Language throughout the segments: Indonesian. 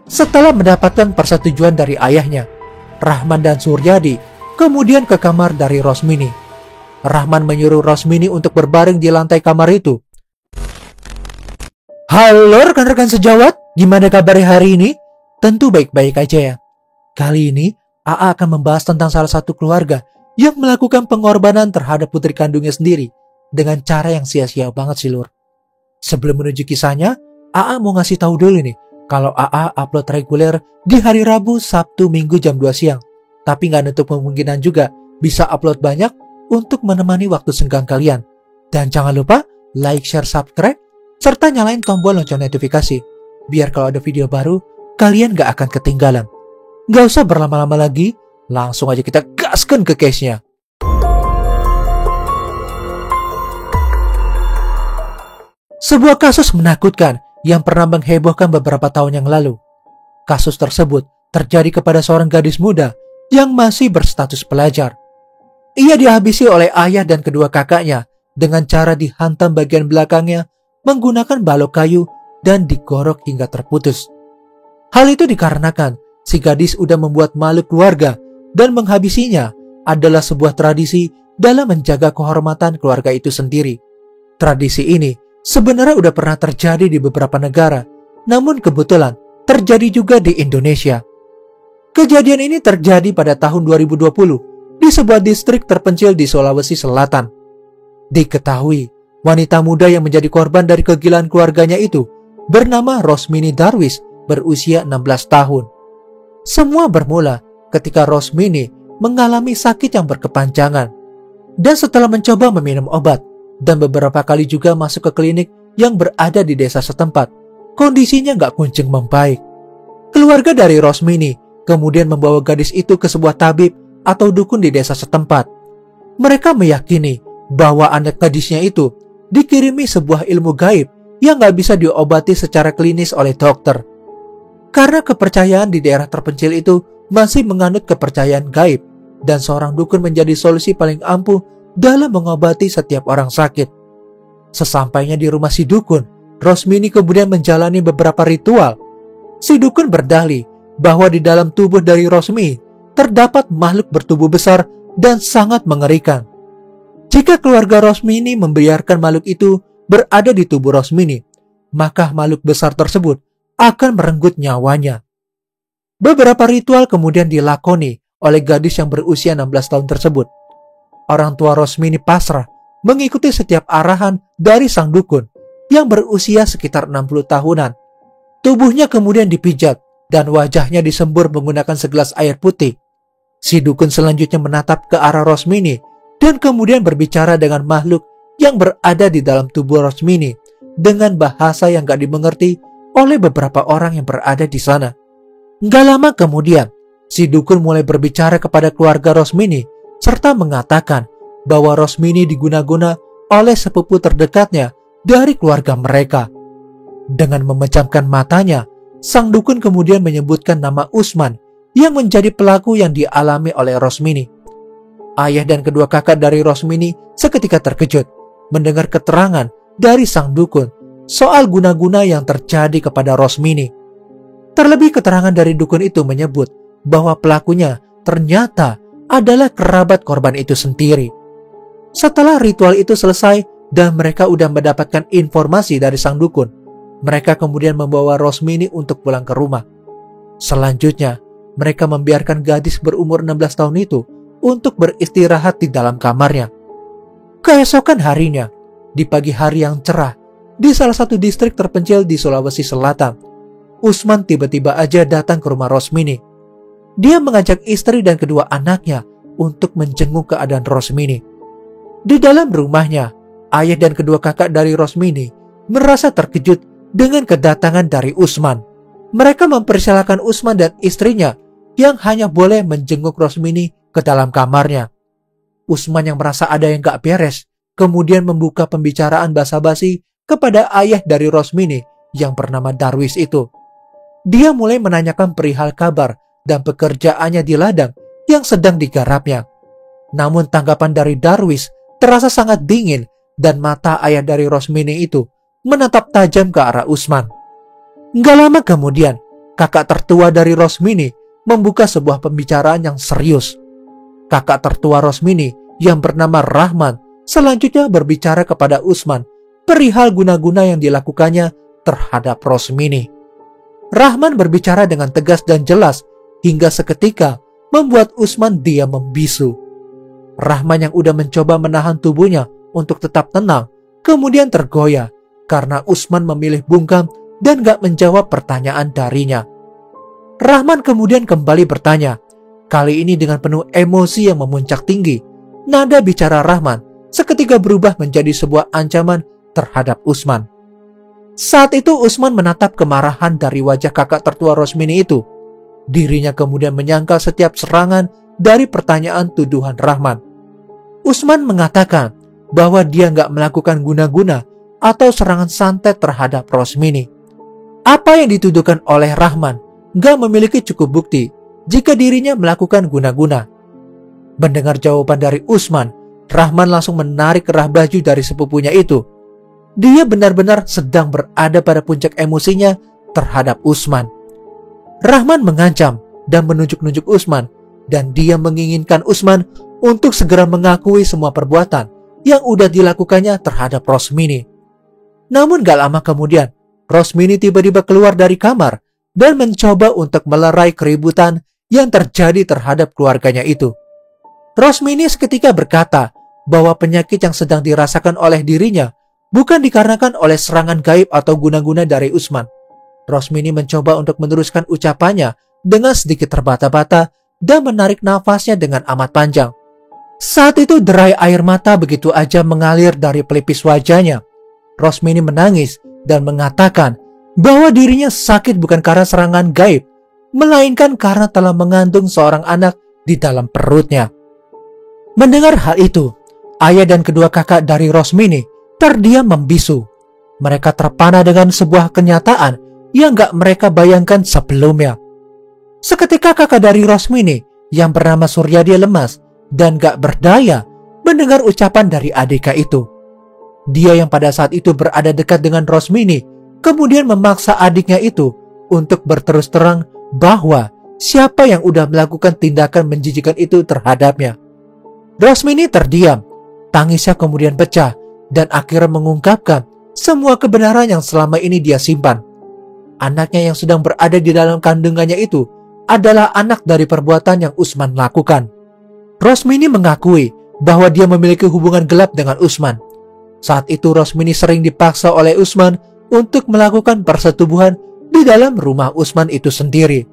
Setelah mendapatkan persetujuan dari ayahnya, Rahman dan Suryadi kemudian ke kamar dari Rosmini. Rahman menyuruh Rosmini untuk berbaring di lantai kamar itu. Halo rekan-rekan sejawat, gimana kabarnya hari ini? Tentu baik-baik aja ya. Kali ini, AA akan membahas tentang salah satu keluarga yang melakukan pengorbanan terhadap putri kandungnya sendiri dengan cara yang sia-sia banget sih lur. Sebelum menuju kisahnya, AA mau ngasih tahu dulu nih, kalau AA upload reguler di hari Rabu, Sabtu, Minggu jam 2 siang. Tapi nggak nutup kemungkinan juga bisa upload banyak untuk menemani waktu senggang kalian. Dan jangan lupa like, share, subscribe, serta nyalain tombol lonceng notifikasi. Biar kalau ada video baru, kalian nggak akan ketinggalan. Nggak usah berlama-lama lagi, langsung aja kita gaskan ke case-nya. Sebuah kasus menakutkan yang pernah menghebohkan beberapa tahun yang lalu. Kasus tersebut terjadi kepada seorang gadis muda yang masih berstatus pelajar. Ia dihabisi oleh ayah dan kedua kakaknya dengan cara dihantam bagian belakangnya menggunakan balok kayu dan digorok hingga terputus. Hal itu dikarenakan si gadis udah membuat malu keluarga dan menghabisinya adalah sebuah tradisi dalam menjaga kehormatan keluarga itu sendiri. Tradisi ini sebenarnya udah pernah terjadi di beberapa negara, namun kebetulan terjadi juga di Indonesia. Kejadian ini terjadi pada tahun 2020 di sebuah distrik terpencil di Sulawesi Selatan. Diketahui, wanita muda yang menjadi korban dari kegilaan keluarganya itu bernama Rosmini Darwis, berusia 16 tahun. Semua bermula ketika Rosmini mengalami sakit yang berkepanjangan. Dan setelah mencoba meminum obat, dan beberapa kali juga masuk ke klinik yang berada di desa setempat, kondisinya nggak kunjung membaik. Keluarga dari Rosmini kemudian membawa gadis itu ke sebuah tabib atau dukun di desa setempat. Mereka meyakini bahwa anak gadisnya itu dikirimi sebuah ilmu gaib yang nggak bisa diobati secara klinis oleh dokter. Karena kepercayaan di daerah terpencil itu masih menganut kepercayaan gaib, dan seorang dukun menjadi solusi paling ampuh dalam mengobati setiap orang sakit. Sesampainya di rumah si dukun, Rosmini kemudian menjalani beberapa ritual. Si dukun berdalih bahwa di dalam tubuh dari Rosmini terdapat makhluk bertubuh besar dan sangat mengerikan. Jika keluarga Rosmini membiarkan makhluk itu berada di tubuh Rosmini, maka makhluk besar tersebut akan merenggut nyawanya. Beberapa ritual kemudian dilakoni oleh gadis yang berusia 16 tahun tersebut. Orang tua Rosmini pasrah mengikuti setiap arahan dari sang dukun yang berusia sekitar 60 tahunan. Tubuhnya kemudian dipijat dan wajahnya disembur menggunakan segelas air putih. Si dukun selanjutnya menatap ke arah Rosmini dan kemudian berbicara dengan makhluk yang berada di dalam tubuh Rosmini dengan bahasa yang gak dimengerti oleh beberapa orang yang berada di sana. Gak lama kemudian, si dukun mulai berbicara kepada keluarga Rosmini serta mengatakan bahwa Rosmini diguna-guna oleh sepupu terdekatnya dari keluarga mereka. Dengan memejamkan matanya, sang dukun kemudian menyebutkan nama Usman yang menjadi pelaku yang dialami oleh Rosmini. Ayah dan kedua kakak dari Rosmini seketika terkejut mendengar keterangan dari sang dukun soal guna-guna yang terjadi kepada Rosmini. Terlebih keterangan dari dukun itu menyebut bahwa pelakunya ternyata adalah kerabat korban itu sendiri. Setelah ritual itu selesai dan mereka udah mendapatkan informasi dari sang dukun, mereka kemudian membawa Rosmini untuk pulang ke rumah. Selanjutnya, mereka membiarkan gadis berumur 16 tahun itu untuk beristirahat di dalam kamarnya. Keesokan harinya, di pagi hari yang cerah, di salah satu distrik terpencil di Sulawesi Selatan, Usman tiba-tiba aja datang ke rumah Rosmini. Dia mengajak istri dan kedua anaknya untuk menjenguk keadaan Rosmini. Di dalam rumahnya, ayah dan kedua kakak dari Rosmini merasa terkejut dengan kedatangan dari Usman. Mereka mempersilahkan Usman dan istrinya yang hanya boleh menjenguk Rosmini ke dalam kamarnya. Usman yang merasa ada yang gak beres, kemudian membuka pembicaraan basa-basi kepada ayah dari Rosmini yang bernama Darwis itu. Dia mulai menanyakan perihal kabar dan pekerjaannya di ladang yang sedang digarapnya. Namun tanggapan dari Darwis terasa sangat dingin dan mata ayah dari Rosmini itu menatap tajam ke arah Usman. Gak lama kemudian, kakak tertua dari Rosmini membuka sebuah pembicaraan yang serius. Kakak tertua Rosmini yang bernama Rahman selanjutnya berbicara kepada Usman perihal guna-guna yang dilakukannya terhadap Rosmini. Rahman berbicara dengan tegas dan jelas hingga seketika membuat Usman diam membisu. Rahman yang udah mencoba menahan tubuhnya untuk tetap tenang kemudian tergoyah karena Usman memilih bungkam dan gak menjawab pertanyaan darinya. Rahman kemudian kembali bertanya, kali ini dengan penuh emosi yang memuncak tinggi. Nada bicara Rahman seketika berubah menjadi sebuah ancaman terhadap Usman. Saat itu Usman menatap kemarahan dari wajah kakak tertua Rosmini itu. Dirinya kemudian menyangkal setiap serangan dari pertanyaan tuduhan Rahman. Usman mengatakan bahwa dia gak melakukan guna-guna atau serangan santet terhadap Rosmini. Apa yang dituduhkan oleh Rahman gak memiliki cukup bukti jika dirinya melakukan guna-guna. Mendengar jawaban dari Usman, Rahman langsung menarik kerah baju dari sepupunya itu. Dia benar-benar sedang berada pada puncak emosinya terhadap Usman. Rahman mengancam dan menunjuk-nunjuk Usman, dan dia menginginkan Usman untuk segera mengakui semua perbuatan yang udah dilakukannya terhadap Rosmini. Namun gak lama kemudian, Rosmini tiba-tiba keluar dari kamar dan mencoba untuk melerai keributan yang terjadi terhadap keluarganya itu. Rosmini seketika berkata bahwa penyakit yang sedang dirasakan oleh dirinya bukan dikarenakan oleh serangan gaib atau guna-guna dari Usman. Rosmini mencoba untuk meneruskan ucapannya dengan sedikit terbata-bata dan menarik nafasnya dengan amat panjang. Saat itu derai air mata begitu aja mengalir dari pelipis wajahnya. Rosmini menangis dan mengatakan bahwa dirinya sakit bukan karena serangan gaib, melainkan karena telah mengandung seorang anak di dalam perutnya. Mendengar hal itu, ayah dan kedua kakak dari Rosmini terdiam membisu. Mereka terpana dengan sebuah kenyataan yang gak mereka bayangkan sebelumnya. Seketika kakak dari Rosmini yang bernama Suryadi lemas dan gak berdaya mendengar ucapan dari adiknya itu. Dia yang pada saat itu berada dekat dengan Rosmini kemudian memaksa adiknya itu untuk berterus terang bahwa siapa yang udah melakukan tindakan menjijikan itu terhadapnya. Rosmini terdiam, tangisnya kemudian pecah dan akhirnya mengungkapkan semua kebenaran yang selama ini dia simpan. Anaknya yang sedang berada di dalam kandungannya itu adalah anak dari perbuatan yang Usman lakukan. Rosmini mengakui bahwa dia memiliki hubungan gelap dengan Usman. Saat itu Rosmini sering dipaksa oleh Usman untuk melakukan persetubuhan di dalam rumah Usman itu sendiri.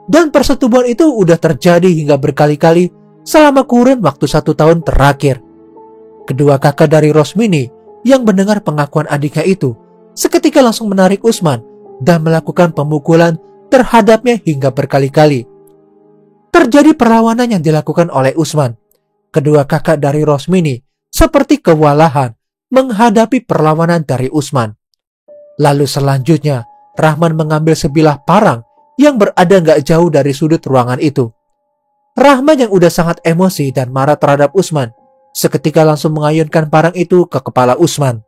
Dan persetubuhan itu udah terjadi hingga berkali-kali selama kurun waktu 1 tahun terakhir. Kedua kakak dari Rosmini yang mendengar pengakuan adiknya itu seketika langsung menarik Usman dan melakukan pemukulan terhadapnya hingga berkali-kali. Terjadi perlawanan yang dilakukan oleh Usman. Kedua kakak dari Rosmini seperti kewalahan menghadapi perlawanan dari Usman. Lalu selanjutnya, Rahman mengambil sebilah parang yang berada gak jauh dari sudut ruangan itu. Rahman yang udah sangat emosi dan marah terhadap Usman seketika langsung mengayunkan parang itu ke kepala Usman.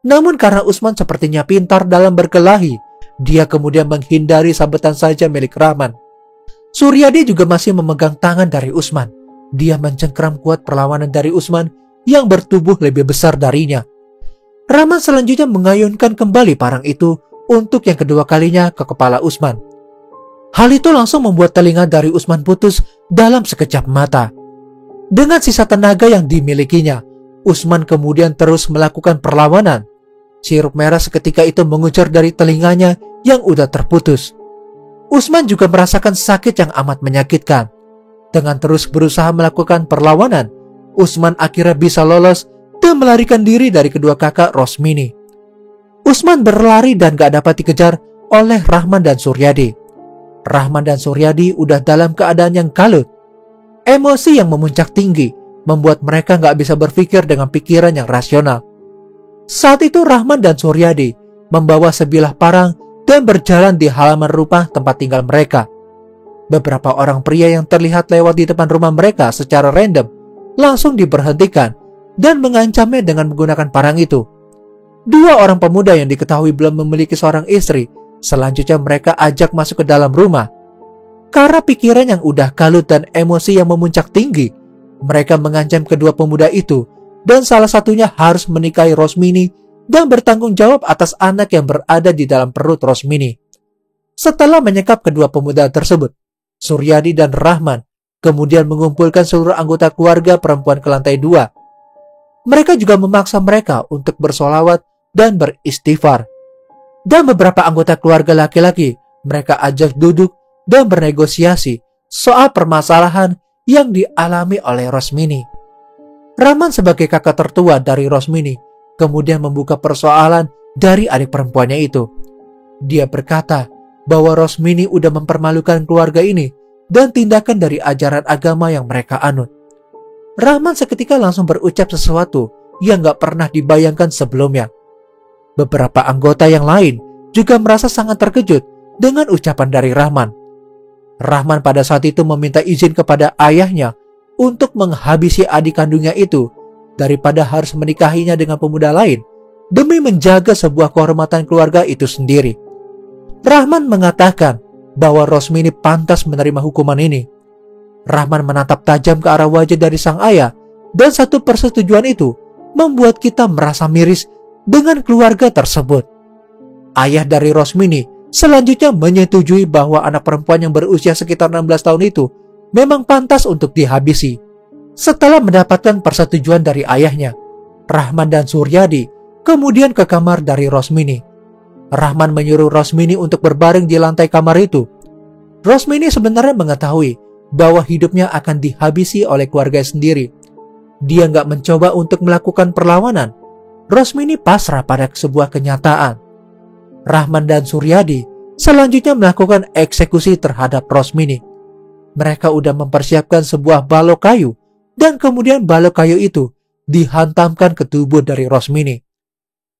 Namun karena Usman sepertinya pintar dalam berkelahi, dia kemudian menghindari sabetan saja milik Rahman. Suryadi juga masih memegang tangan dari Usman. Dia mencengkeram kuat perlawanan dari Usman yang bertubuh lebih besar darinya. Rahman selanjutnya mengayunkan kembali parang itu untuk yang kedua kalinya ke kepala Usman. Hal itu langsung membuat telinga dari Usman putus dalam sekejap mata. Dengan sisa tenaga yang dimilikinya, Usman kemudian terus melakukan perlawanan. Sirup merah seketika itu mengucur dari telinganya yang udah terputus. Usman juga merasakan sakit yang amat menyakitkan. Dengan terus berusaha melakukan perlawanan, Usman akhirnya bisa lolos dan melarikan diri dari kedua kakak Rosmini. Usman berlari dan gak dapat dikejar oleh Rahman dan Suryadi. Rahman dan Suryadi udah dalam keadaan yang kalut. Emosi yang memuncak tinggi membuat mereka gak bisa berpikir dengan pikiran yang rasional. Saat itu Rahman dan Suryadi membawa sebilah parang dan berjalan di halaman rumah tempat tinggal mereka. Beberapa orang pria yang terlihat lewat di depan rumah mereka secara random langsung diberhentikan dan mengancamnya dengan menggunakan parang itu. Dua orang pemuda yang diketahui belum memiliki seorang istri Selanjutnya mereka ajak masuk ke dalam rumah. Karena pikiran yang udah kalut dan emosi yang memuncak tinggi, mereka mengancam kedua pemuda itu dan salah satunya harus menikahi Rosmini dan bertanggung jawab atas anak yang berada di dalam perut Rosmini. Setelah menyekap kedua pemuda tersebut, Suryadi dan Rahman kemudian mengumpulkan seluruh anggota keluarga perempuan ke lantai 2. Mereka juga memaksa mereka untuk bersolawat dan beristighfar. Dan beberapa anggota keluarga laki-laki mereka ajak duduk dan bernegosiasi soal permasalahan yang dialami oleh Rosmini. Rahman sebagai kakak tertua dari Rosmini kemudian membuka persoalan dari adik perempuannya itu. Dia berkata bahwa Rosmini udah mempermalukan keluarga ini dan tindakan dari ajaran agama yang mereka anut. Rahman seketika langsung berucap sesuatu yang gak pernah dibayangkan sebelumnya. Beberapa anggota yang lain juga merasa sangat terkejut dengan ucapan dari Rahman. Rahman pada saat itu meminta izin kepada ayahnya untuk menghabisi adik kandungnya itu daripada harus menikahinya dengan pemuda lain demi menjaga sebuah kehormatan keluarga itu sendiri. Rahman mengatakan bahwa Rosmini pantas menerima hukuman ini. Rahman menatap tajam ke arah wajah dari sang ayah dan satu persetujuan itu membuat kita merasa miris dengan keluarga tersebut. Ayah dari Rosmini selanjutnya menyetujui bahwa anak perempuan yang berusia sekitar 16 tahun itu memang pantas untuk dihabisi. Setelah mendapatkan persetujuan dari ayahnya, Rahman dan Suryadi kemudian ke kamar dari Rosmini. Rahman menyuruh Rosmini untuk berbaring di lantai kamar itu. Rosmini sebenarnya mengetahui bahwa hidupnya akan dihabisi oleh keluarga sendiri. Dia nggak mencoba untuk melakukan perlawanan. Rosmini pasrah pada sebuah kenyataan. Rahman dan Suryadi selanjutnya melakukan eksekusi terhadap Rosmini. Mereka udah mempersiapkan sebuah balok kayu dan kemudian balok kayu itu dihantamkan ke tubuh dari Rosmini.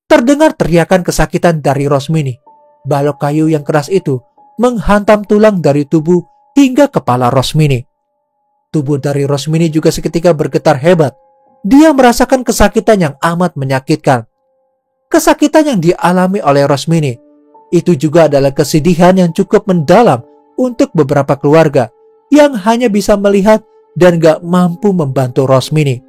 Terdengar teriakan kesakitan dari Rosmini. Balok kayu yang keras itu menghantam tulang dari tubuh hingga kepala Rosmini. Tubuh dari Rosmini juga seketika bergetar hebat. Dia merasakan kesakitan yang amat menyakitkan. Kesakitan yang dialami oleh Rosmini itu juga adalah kesedihan yang cukup mendalam untuk beberapa keluarga yang hanya bisa melihat dan gak mampu membantu Rosmini.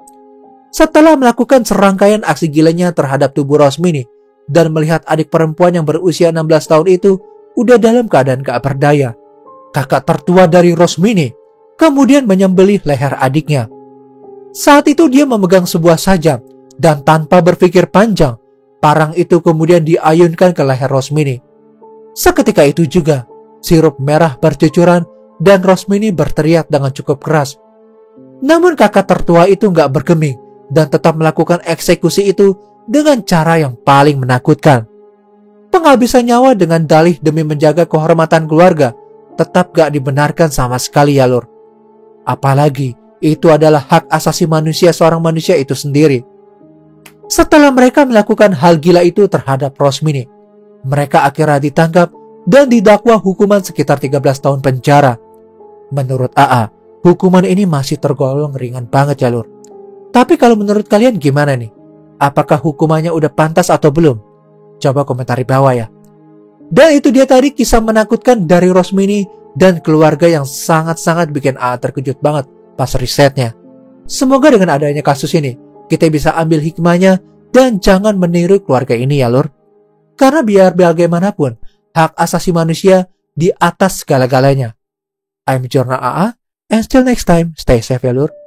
Setelah melakukan serangkaian aksi gilanya terhadap tubuh Rosmini dan melihat adik perempuan yang berusia 16 tahun itu udah dalam keadaan gak berdaya, kakak tertua dari Rosmini kemudian menyembelih leher adiknya. Saat itu dia memegang sebuah sajam dan tanpa berpikir panjang, parang itu kemudian diayunkan ke leher Rosmini. Seketika itu juga, sirup merah bercucuran dan Rosmini berteriak dengan cukup keras. Namun kakak tertua itu gak bergeming dan tetap melakukan eksekusi itu dengan cara yang paling menakutkan. Penghabisan nyawa dengan dalih demi menjaga kehormatan keluarga tetap gak dibenarkan sama sekali ya lur. Apalagi itu adalah hak asasi manusia seorang manusia itu sendiri. Setelah mereka melakukan hal gila itu terhadap Rosmini, mereka akhirnya ditangkap dan didakwa hukuman sekitar 13 tahun penjara. Menurut AA, hukuman ini masih tergolong ringan banget ya lur. Tapi kalau menurut kalian gimana nih? Apakah hukumannya udah pantas atau belum? Coba komentar di bawah ya. Dan itu dia tadi kisah menakutkan dari Rosmini dan keluarga yang sangat-sangat bikin AA terkejut banget pas risetnya. Semoga dengan adanya kasus ini, kita bisa ambil hikmahnya dan jangan meniru keluarga ini ya lur. Karena biar bagaimanapun, hak asasi manusia di atas segala-galanya. I'm Jorna AA, and till next time, stay safe ya lur.